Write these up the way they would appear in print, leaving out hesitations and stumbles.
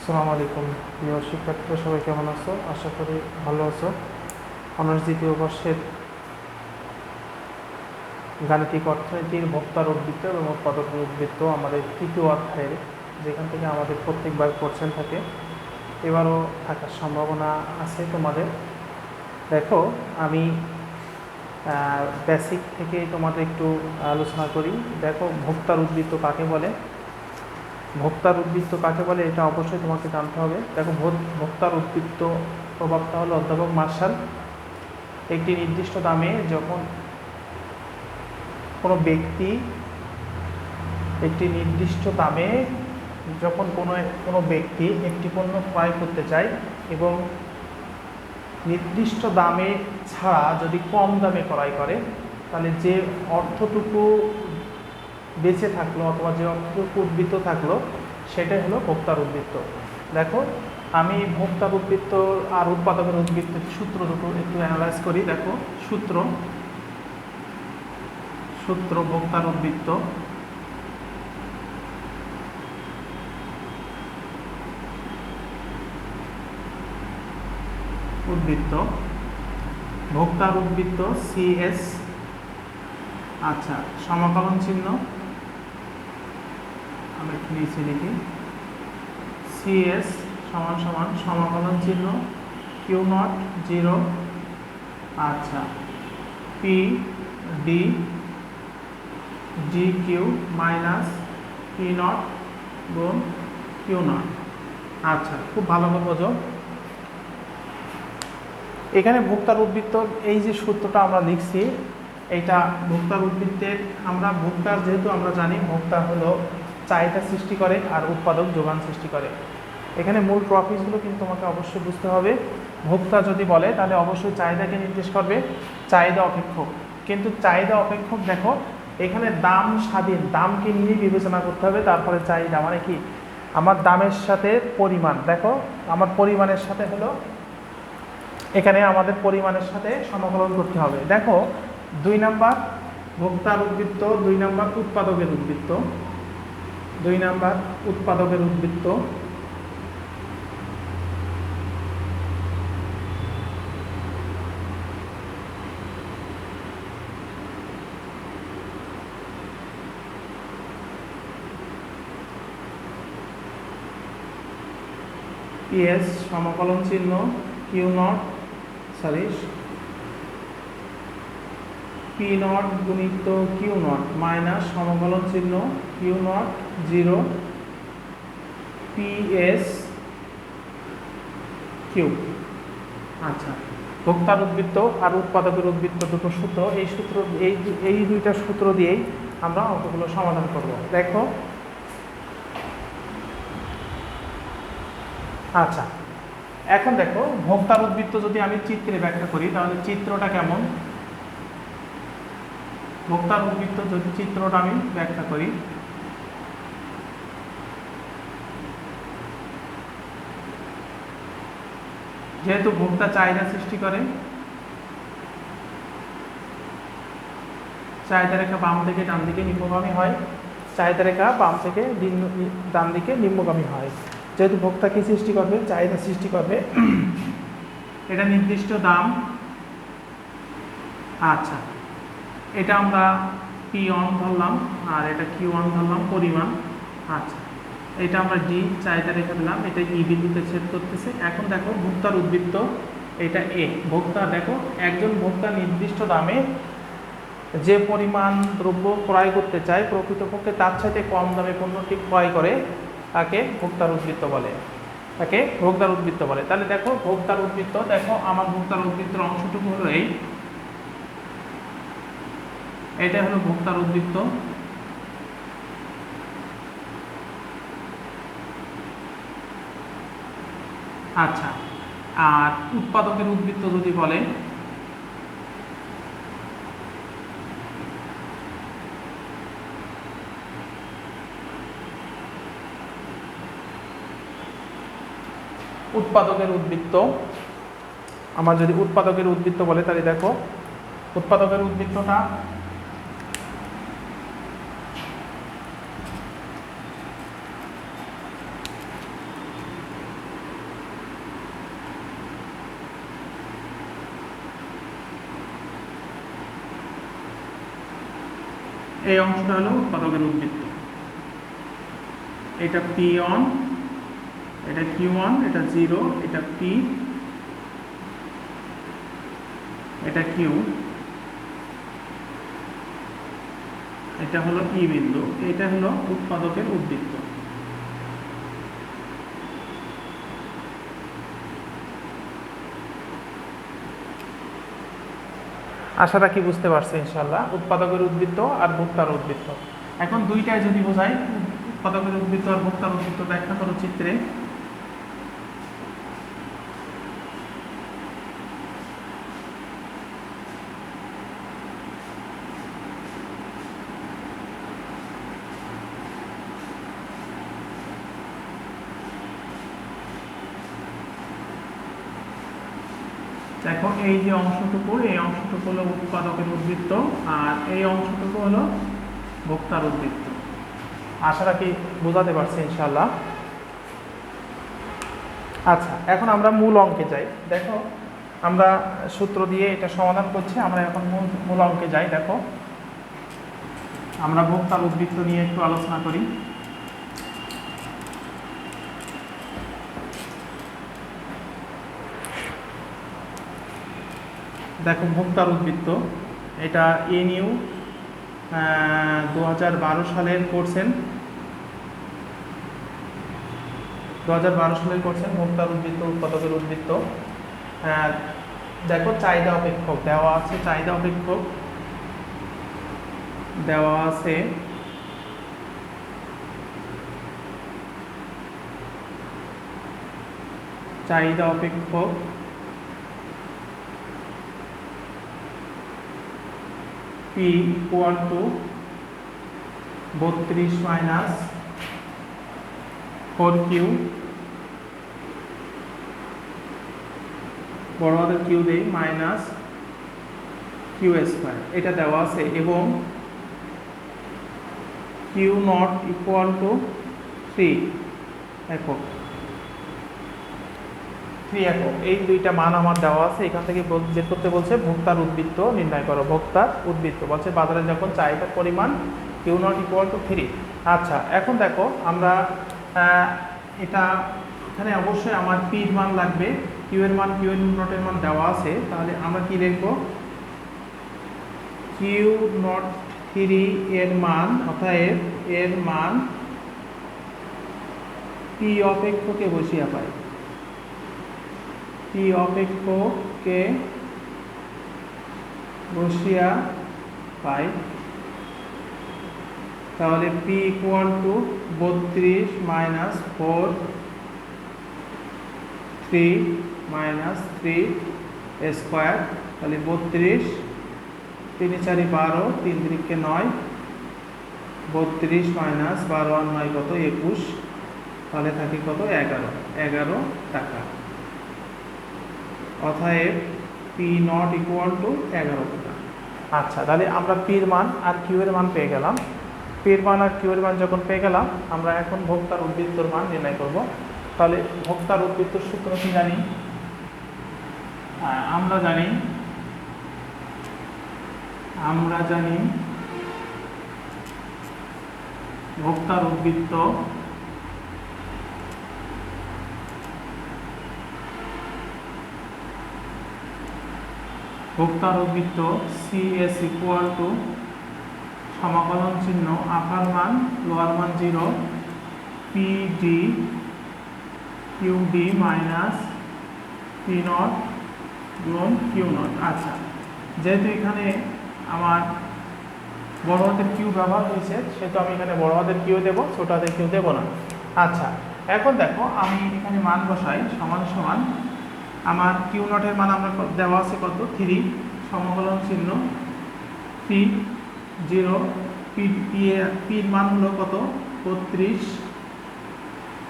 আসসালামু আলাইকুম প্রিয় শিক্ষার্থীরা, সবাই কেমন আছো? আশা করি ভালো আছো। অনার্স দ্বিতীয় বর্ষের গাণিতিক অর্থনীতির ভোক্তার উদ্বৃত্ত এবং উৎপাদকের উদ্বৃত্ত আমাদের তৃতীয় অধ্যায়ের, যেখান থেকে আমাদের প্রত্যেকবার কোশ্চেন থাকে, এবারও থাকার সম্ভাবনা আছে তোমাদের। দেখো, আমি বেসিক থেকে তোমাদের একটু আলোচনা করি। দেখো, ভোক্তার উদ্বৃত্ত কাকে বলে, ভোক্তার উদ্বৃত্ত কাকে বলে এটা অবশ্যই তোমাকে জানতে হবে। দেখো, ভোক্তার উদ্বৃত্ত প্রভাবটা হলো অধ্যাপক মার্শাল। একটি নির্দিষ্ট দামে যখন কোনো ব্যক্তি একটি নির্দিষ্ট দামে যখন কোনো ব্যক্তি একটি পণ্য ক্রয় করতে চায় এবং নির্দিষ্ট দামে ছাড়া যদি কম দামে ক্রয় করে, তাহলে যে অর্থটুকু বেঁচে থাকলো অথবা যে অর্থটুকু উদ্বৃত্ত থাকলো সেটাই হলো ভোক্তার উদ্বৃত্ত। দেখো, আমি ভোক্তার উদ্বৃত্ত আর উৎপাদকের উদ্বৃত্তের সূত্র দুটো একটু অ্যানালাইজ করি। দেখো, সূত্র ভোক্তার উদ্বৃত্ত, ভোক্তার উদ্বৃত্ত সিএস, আচ্ছা, সমাকলন চিহ্ন আমি একটু নিচে লিখি, সিএস সমান সমান সমাকলন চিহ্ন কিউ নট 0, আচ্ছা, P D Q minus P naught গুণ কিউ নট। আচ্ছা, খুব ভালো করে বোঝো। এখানে ভোক্তার উদ্বৃত্তর এই যে সূত্রটা আমরা লিখছি, এইটা ভোক্তার উদ্বৃত্তের, আমরা ভোক্তার যেহেতু আমরা জানি ভোক্তা হলো চাহিদা সৃষ্টি করে আর উৎপাদক যোগান সৃষ্টি করে। এখানে মূল টপিকগুলো কিন্তু তোমাকে অবশ্যই বুঝতে হবে। ভোক্তা যদি বলে তাহলে অবশ্যই চাহিদাকে নির্দেশ করবে, চাহিদা অপেক্ষক। কিন্তু চাহিদা অপেক্ষক, দেখো এখানে দাম স্বাধীন, দামকে নিয়ে বিবেচনা করতে হবে। তারপরে চাহিদা মানে কি, আমার দামের সাথে পরিমাণ, দেখো আমার পরিমাণের সাথে হলো, এখানে আমাদের পরিমাণের সাথে সমাকলন করতে হবে। দেখো, 2 নাম্বার ভোক্তার উদ্বৃত্ত, 2 নাম্বার উৎপাদকের উদ্বৃত্ত, 2 নাম্বার উৎপাদকের উদ্বৃত্ত, পিএস সমাকলন চিহ্ন Q naught, sorry, P naught গুণিত কিউ নট মাইনাস সমাকলন চিহ্ন কিউ নট 0 পিএস কিউ। আচ্ছা, ভোক্তার উদ্বৃত্ত আর উৎপাদকের উদ্বৃত্ত দুটো সূত্র, এই দুইটা সূত্র দিয়েই আমরা অঙ্কগুলো সমাধান করব। দেখো, আচ্ছা, এখন দেখো ভোক্তার উদ্বৃত্ত যদি আমি চিত্রে ব্যাখ্যা করি তাহলে চিত্রটা কেমন, ভোক্তার উদ্বৃত্ত যদি চিত্রটা আমি ব্যাখ্যা করি, যেহেতু ভোক্তা চাহিদা সৃষ্টি করে, চাহিদা রেখা বাম থেকে ডান দিকে নিম্নগামী হয়, চাহিদা রেখা বাম থেকে ডান দিকে নিম্নগামী হয়। যেহেতু ভোক্তা কি সৃষ্টি করবে, চাহিদা সৃষ্টি করবে, এটা নির্দিষ্ট দাম। আচ্ছা, এটা আমরা P1 ধরলাম আর এটা Q1 ধরলাম পরিমাণ। আচ্ছা, এটা আমরা ডি চাহিদা রেখা দিলাম, এটা ই বিন্দুতে ছেদ করতেছে। এখন দেখো ভোক্তার উদ্বৃত্ত, এটা এ ভোক্তা। দেখো, একজন ভোক্তা নির্দিষ্ট দামে যে পরিমাণ দ্রব্য ক্রয় করতে চায়, প্রকৃতপক্ষে তার সাথে কম দামে পণ্যটি ক্রয় করে, তাকে ভোক্তার উদ্বৃত্ত বলে, তাকে ভোক্তার উদ্বৃত্ত বলে। তাহলে দেখো ভোক্তার উদ্বৃত্ত, দেখো আমার ভোক্তার উদ্বৃত্তের অংশটুকু হলো এটা হলো ভোক্তার উদ্বৃত্ত। আচ্ছা, আর উৎপাদকের উদ্বৃত্ত যদি বলে, উৎপাদকের উদ্বৃত্ত, আমার যদি উৎপাদকের উদ্বৃত্ত বলে তাহলে দেখো উৎপাদকের উদ্বৃত্তটা এই অংশটা হলো উৎপাদকের উদ্বৃত্ত। এটা P1, এটা Q1, এটা 0, এটা P, এটা Q, এটা হলো E বিন্দু, এটা হলো উৎপাদকের উদ্বৃত্ত। আশা রাখি বুঝতে পারছে ইনশাআল্লাহ, উৎপাদকের উদ্বৃত্ত আর ভোক্তার উদ্বৃত্ত। এখন দুইটাই যদি বোঝাই, উৎপাদকের উদ্বৃত্ত আর ভোক্তার উদ্বৃত্ত ব্যাখ্যা করো চিত্রে। দেখো এই যে অংশটুকু, এই অংশটুকু হলো উৎপাদকের উদ্বৃত্ত আর এই অংশটুকু হলো ভোক্তার উদ্বৃত্ত। আশা রাখি বোঝাতে পারছি ইনশাআল্লাহ। আচ্ছা, এখন আমরা মূল অঙ্কে যাই। দেখো আমরা সূত্র দিয়ে এটা সমাধান করছি, আমরা এখন মূল অঙ্কে যাই। দেখো আমরা ভোক্তার উদ্বৃত্ত নিয়ে একটু আলোচনা করি। দেখো ভোক্তার উদ্বৃত্ত, এটা এনইউ 2012 সালের করছেন, 2012 সালের করছেন ভোক্তার উদ্বৃত্ত, উৎপাদকের উদ্বৃত্ত। দেখো চাহিদা অপেক্ষক দেওয়া আছে, চাহিদা অপেক্ষক দেওয়া আছে চাহিদা অপেক্ষক P equal to 32 minus 4Q, বড় হাতের Q দেই, মাইনাস Q স্কয়ার, এটা দেওয়া আছে। এবং Q নট ইকুয়াল টু 3 একক, 3 একক। এই দুইটা মান আমার দেওয়া আছে, এখান থেকে বের করতে বলছে ভোক্তার উদ্বৃত্ত নির্ণয় করো। ভোক্তার উদ্বৃত্ত বলছে বাজারে যখন চাহিদার পরিমাণ Q নট ইকুয়াল টু 3। আচ্ছা, এখন দেখো আমরা এটা এখানে অবশ্যই আমার P এর মান লাগবে, Q এর মান, Q নটের মান দেওয়া আছে, তাহলে আমরা কি লিখব? Q নট 3 এর মান, অতএব এর মান P অপেক্ষকে বসিয়ে পাই, P অপেক্ষকে বসিয়া পাই। তাহলে P equal to 32 minus 4, 3 minus 3 square, তাহলে 32, 3 4 12, 3 3 9, 32 মাইনাস 12 আর 9 কত? 21, তাহলে থাকে কত? 11 টাকা। অতএব P নট ইকুয়াল টু 11 টাকা। আচ্ছা, তাহলে আমরা P এর মান আর Q এর মান পেয়ে গেলাম। P এর মান আর Q এর মান যখন পেয়ে গেলাম, আমরা এখন ভোক্তার উদ্বৃত্তর মান নির্ণয় করব। তাহলে ভোক্তার উদ্বৃত্তর সূত্র কি জানি? আমরা জানি ভোক্তার উদ্বৃত্ত CS ইকুয়াল টু সমাকলন চিহ্ন আপার মান লোয়ার মান 0 PD QD minus P not গুণ Q নট। আচ্ছা, যেহেতু এখানে আমার বড় হাতের Q ব্যবহার হয়েছে, সেহেতু আমি এখানে বড় হাতের Q দেব, ছোট হাতের Q দেব না। আচ্ছা, এখন দেখো আমি এখানে মান বসাই, সমান সমান আমার Q নটের মান আমরা দেওয়া আছে কত? 3, সমাকলন চিহ্ন P 0, P এর মান হলো কত? 32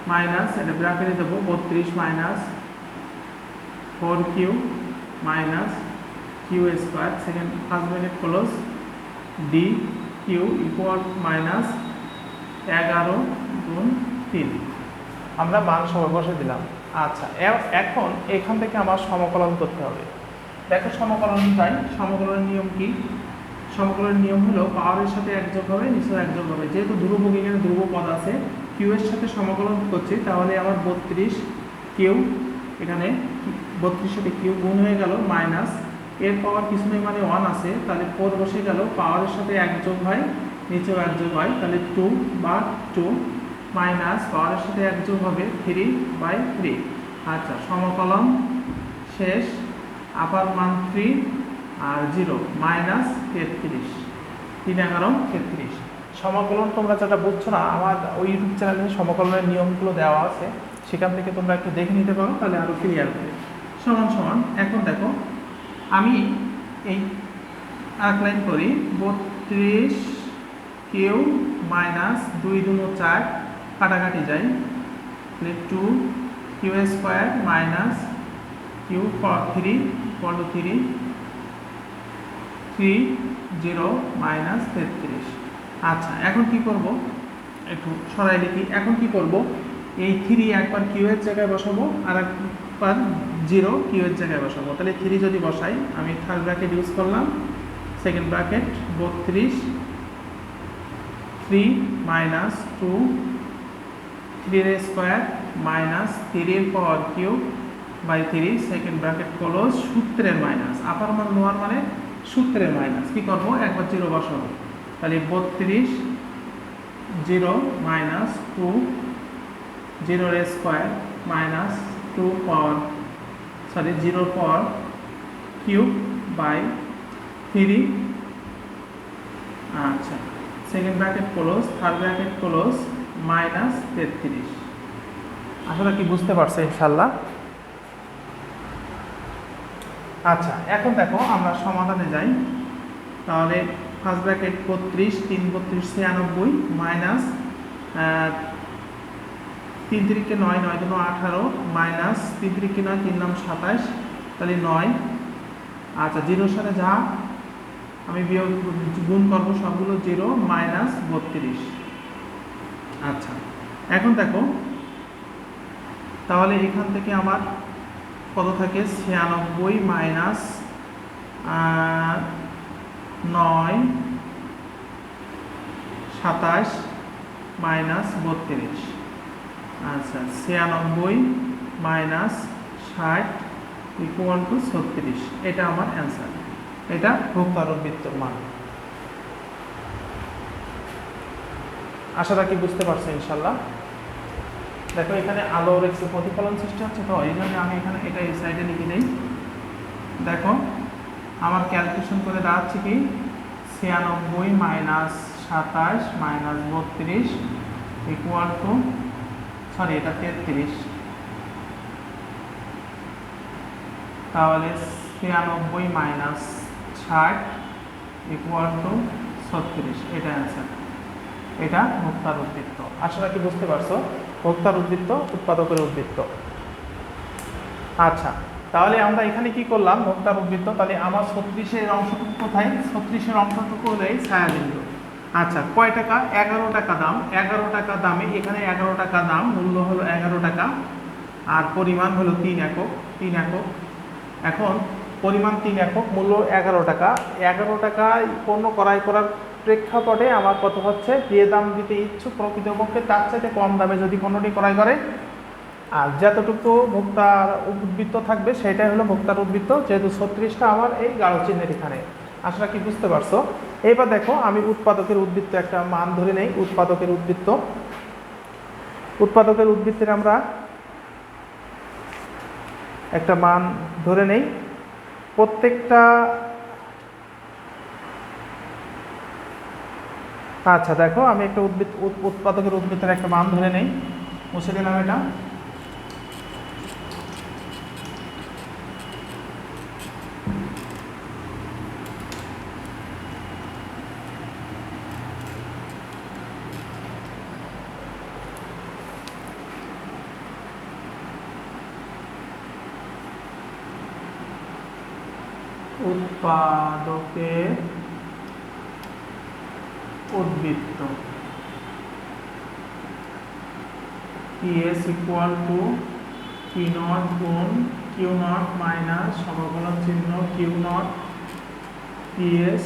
মাইনাস, এটা ব্র্যাকেটে দেবো, 32 minus 4Q minus Q square, second first bracket close, D Q equal minus 11 গুণ 3। আমরা মান সবাই বসে দিলাম। আচ্ছা, এখন এখান থেকে আমার সমাকলন করতে হবে। দেখো সমাকলন চাই, সমাকলনের নিয়ম কি? সমাকলনের নিয়ম হলো পাওয়ারের সাথে এক যোগ হবে, নিচেও এক যোগ হবে। যেহেতু ধ্রুবক, এখানে ধ্রুব পদ আছে, কিউ এর সাথে সমাকলন করছি, তাহলে আমার 32 কিউ, এখানে 32 সাথে কিউ গুণ হয়ে গেল মাইনাস, এর পাওয়ার কিছু নেই মানে 1 আছে, তাহলে 4 বসে গেল, পাওয়ারের সাথে এক যোগ হয়, নিচেও এক যোগ হয়, তাহলে 2 বা 2 মাইনাস পাওয়ারের সাথে এক যোগ হবে 3/3। আচ্ছা, সমাকলন শেষ, আপার মান 3 আর 0 মাইনাস 33, 3×11=33। সমাকলন তোমরা যেটা বুঝছো না, আমার ওই ইউটিউব চ্যানেলে সমাকলনের নিয়মগুলো দেওয়া আছে, সেখান থেকে তোমরা একটু দেখে নিতে পারো, তাহলে আরও ক্লিয়ার হবে। সমান সমান, এখন দেখো আমি এই এক লাইন করি, 32 কিউ মাইনাস 2 2 4 কাটাকাটি যায়, তাহলে 2 Q square minus Q 3 0 minus 33। আচ্ছা, এখন কি করব, একটু সরাই লিখি। এখন কি করব, এই 3 একবার কিউ এর জায়গায় বসাবো, আর একবার 0 কিউ এর জায়গায় বসাবো। তাহলে 3 যদি বসাই, আমি থার্ড ব্র্যাকেট ইউজ করলাম, সেকেন্ড ব্র্যাকেট 32 3 মাইনাস 2 3 এর স্কোয়ার মাইনাস 3 এর power cube by 3, second bracket close, সূত্রের মাইনাস, আপার মান লোয়ার মানে সূত্রের মাইনাস। কি করব, একবার 0 বসাবো, তাহলে 32 0 মাইনাস 2 0 এর square minus 2 power 0 power cube by 3। আচ্ছা, second bracket close, third bracket close, minus 33। আসলে কি বুঝতে পারছো ইনশাল্লাহ? আচ্ছা, এখন দেখো আমরা সমাধানে যাই। তাহলে ফার্স্ট ব্র্যাকেট 32 3 32 96 মাইনাস 3 3 কে 9 9 2 18 মাইনাস 3 3 কে 9 3 9 27, তাহলে 9। আচ্ছা, জিরোর সাথে যা আমি বিয়োগ গুণ করবো সবগুলো 0 মাইনাস 32। আচ্ছা, এখন দেখো তাহলে এখান থেকে আমার কত থাকে, 96 মাইনাস 9 27 মাইনাস 32। আচ্ছা, 96 মাইনাস 60 ইকুয়াল টু 36। এটা আমার অ্যান্সার, এটা ভোক্তার বৃত্তর মান। আশা রাখি বুঝতে পারছো ইনশাল্লাহ। দেখো এখানে আলোর একটু প্রতিফলন সৃষ্টি হচ্ছে, তো এই জন্য আমি এখানে এটা এই সাইডে লিখে নেই। দেখো আমার ক্যালকুলেশন করে দাঁড়াচ্ছে কি, 96 minus 27 minus 32 equal to, sorry এটা 33, তাহলে 96 মাইনাস 60 ইকুয়াল টু 36। এটা অ্যান্সার, এটা ভোক্তার উদ্বৃত্ত। আশা রাখি বুঝতে পারছো, ভোক্তার উদ্বৃত্ত, উৎপাদকের উদ্বৃত্ত। আচ্ছা, তাহলে আমরা এখানে কি করলাম, ভোক্তার উদ্বৃত্ত। তাহলে আমার 36-এর অংশটুকু কোথায়, 36-এর অংশটুকু হলো এই ছায়াবিন্দু। আচ্ছা, কয় টাকা, 11 টাকা দাম, 11 টাকা দামে, এখানে 11 টাকা দাম, মূল্য হলো 11 টাকা, আর পরিমাণ হলো 3 একক, 3 একক। এখন পরিমাণ 3 একক, মূল্য 11 টাকা। 11 টাকায় পণ্য ক্রয় করার প্রেক্ষাপটে আমার কত হচ্ছে, যে দাম দিতে ইচ্ছুক প্রকৃতপক্ষে তার চাইতে কম দামে যদি পণ্যটি ক্রয় করে, আর যতটুকু ভোক্তার উদ্বৃত্ত থাকবে সেটাই হলো ভোক্তার উদ্বৃত্ত। যেহেতু 36টা আমার এই গাঢ় চিহ্নের এখানে। আশা কি বুঝতে পারছো? এবার দেখো আমি উৎপাদকের উদ্বৃত্ত একটা মান ধরে নেই। উৎপাদকের উদ্বৃত্ত, উৎপাদকের উদ্বৃত্তের আমরা একটা মান ধরে নেই প্রত্যেকটা। আচ্ছা দেখো, আমি একটা উৎপাদকের উদ্বৃত্তের একটা মান ধরে নেই, মুছে দিলাম এটা। উৎপাদকের উদ্বৃত্ত PS equal to P not গুণ Q নট মাইনাস সমাকলন চিহ্ন Q নট PS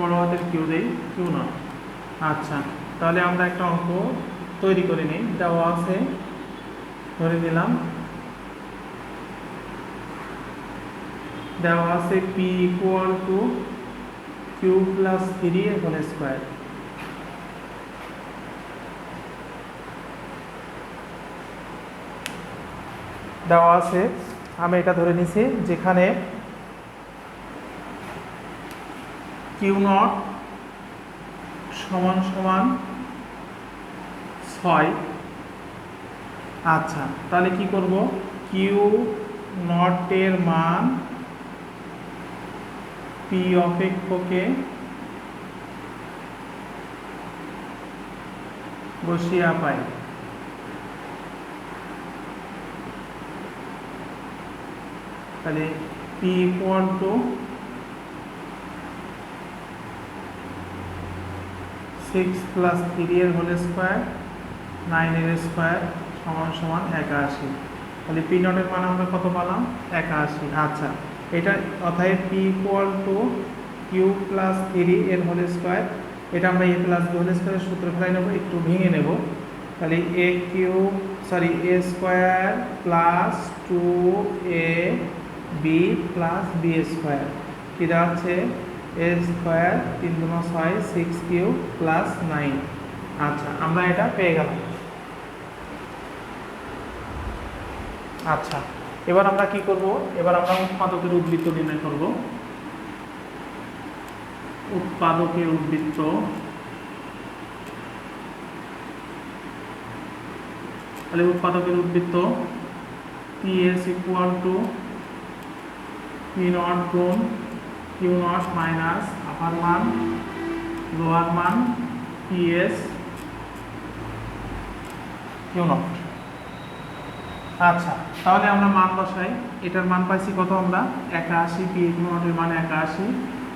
বড় হাতের কিউ দেই, কিউ নট। আচ্ছা, তাহলে আমরা একটা অঙ্ক তৈরি করে নিই। দেওয়া আছে, ধরে নিলাম দেওয়া আছে P equal to Q plus 3 এর হোল স্কোয়ার। দেওয়া আছে, আমি এটা ধরে নিছি যেখানে কিউ নট সমান সমান 6। আচ্ছা, তাহলে কি করব, কিউ নটের মান পি অপেক্ষকে বসিয়া পাই। তাহলে পি ইকুয়াল টু 6 প্লাস 3 এর হোল স্কোয়ার 9 এর স্কোয়ার সমান সমান 81। তাহলে পি নটের মান আমরা কত পেলাম, 81। আচ্ছা, এটা অতএব P equal to Q plus 3 এর হোল স্কোয়ার, এটা আমরা এ প্লাস বি হোল স্কোয়ারের সূত্র ফেলাই নেব, একটু ভেঙে নেব। তাহলে এ square plus 2 A B plus B square, কি দাঁড়াচ্ছে এ স্কোয়ার 3 × 6 6 কিউ প্লাস 9। আচ্ছা, আমরা এটা পেয়ে গেলাম। আচ্ছা, এবার আমরা কি করব, এবার আমরা উৎপাদকের উদ্বৃত্ত নির্ণয় করব। উৎপাদকের উদ্বৃত্ত, তাহলে উৎপাদকের উদ্বৃত্ত PS equal to P naught গুণ কিউ নট মাইনাস আপার মান লোয়ার মান PS কিউ নট। আচ্ছা, তাহলে আমরা মান বসাই। এটার মান পাইছি কত আমরা, 81। পি কিউ নটের মান 81,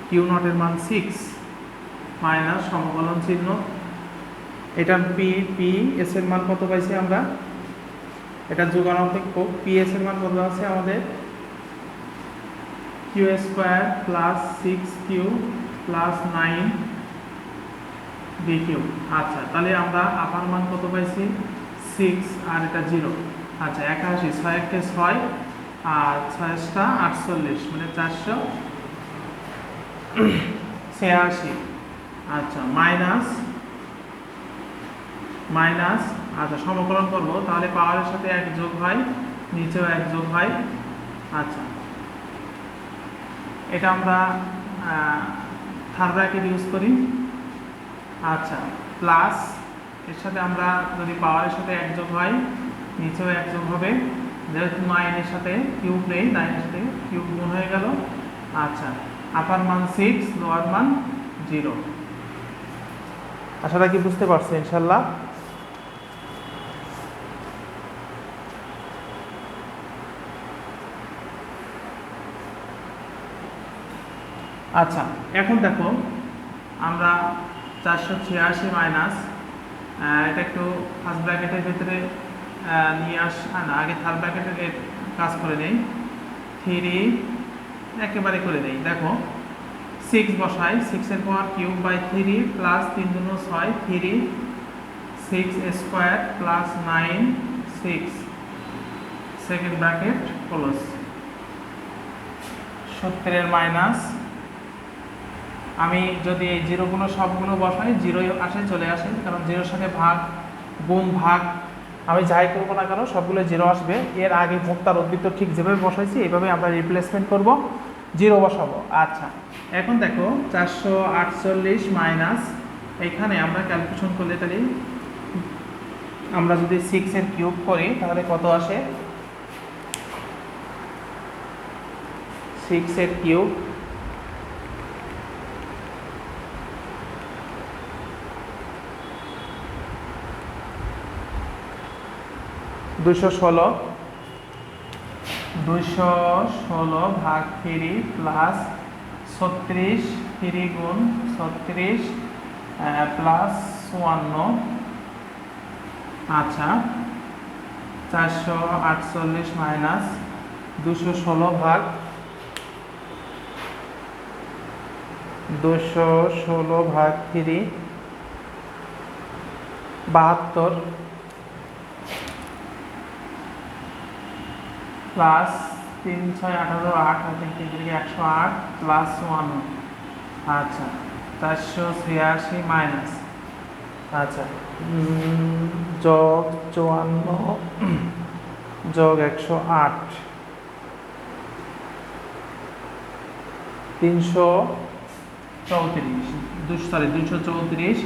কিউ নটের মান 6 মাইনাস সমকলন চিহ্ন। এটার পি এস এর মান কত পাইছি আমরা, এটা যোগান অপেক্ষক। পি এস এর মান কত আছে আমাদের, Q square plus 6 Q plus 9 B Q. আচ্ছা, তাহলে আমরা আপার মান কত পাইছি 6 আর এটা 0। আচ্ছা, 81, 6 × 6 আর 6 × 48 মানে 486। আচ্ছা, মাইনাস আচ্ছা সমকলন করব, তাহলে পাওয়ারের সাথে 1 যোগ হয়, নিচেও 1 যোগ হয়। আচ্ছা, এটা আমরা থার্ড ব্র্যাকেট ইউজ করি। আচ্ছা, প্লাস এর সাথে আমরা যদি পাওয়ারের সাথে 1 যোগ হয়, নিচেও 1 যোগ হবে, যেহেতু 9 এর সাথে কিউব নেই, 9 এর সাথে কিউব গুণ হয়ে গেল। আচ্ছা, আপার মান 6, লোয়ার মান 0। আশা রাখি বুঝতে পারছি ইনশাল্লাহ। আচ্ছা, এখন দেখো আমরা 486 মাইনাস, এটা একটু ফার্স্ট ব্র্যাকেটের ভিতরে নিয়ে না, আগে থার্ড ব্র্যাকেটের কাজ করে নেই, 3 একেবারে করে নেই। দেখো 6 বসাই, 6 এর power cube by 3 plus 3 × 6 3, 6 square plus 9 6, second bracket close. সূত্রের মাইনাস, আমি যদি এই জিরোগুলো সবগুলো বসাই, 0 আসে, চলে আসে, কারণ 0-এর সাথে ভাগ গুণ ভাগ আমি যাই করবো না কেন সবগুলো 0 আসবে। এর আগে ভোক্তার উদ্বৃত্ত ঠিক যেভাবে বসাইছি এইভাবে আমরা রিপ্লেসমেন্ট করব, 0 বসাবো। আচ্ছা, এখন দেখো 448 মাইনাস, এখানে আমরা ক্যালকুলেশন করলে তাহলে আমরা যদি 6 এর কিউব করি তাহলে কত আসে, 6 এর কিউব 216 ভাগ 3 প্লাস 36, 3 গুণ 36 প্লাস 54। আচ্ছা, 448 মাইনাস 216 ভাগ 216 ভাগ 3 72 প্লাস 3 6 18 8 আর 3 3 108 প্লাস 1। আচ্ছা 486 মাইনাস, আচ্ছা যোগ 54 যোগ 108 234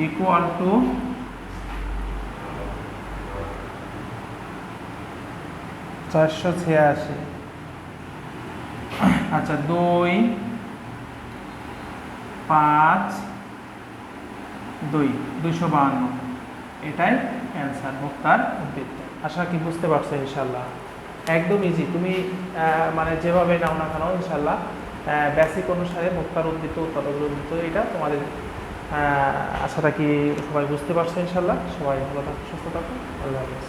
ইকুয়াল টু 486। আচ্ছা 2 5 2 252, এটাই অ্যান্সার ভোক্তার উদ্বৃত্ত। আশা কি বুঝতে পারছো ইনশাল্লাহ? একদম ইজি, তুমি মানে যেভাবে নাও না কেন ইনশাল্লাহ বেসিক অনুসারে ভোক্তার উদ্বৃত্ত উৎপাদকের উদ্বৃত্ত এটা তোমাদের আশাটা কি সবাই বুঝতে পারছো ইনশাল্লাহ। সবাই ভালো থাকো, সুস্থ থাকো, আল্লাহ হাফেজ।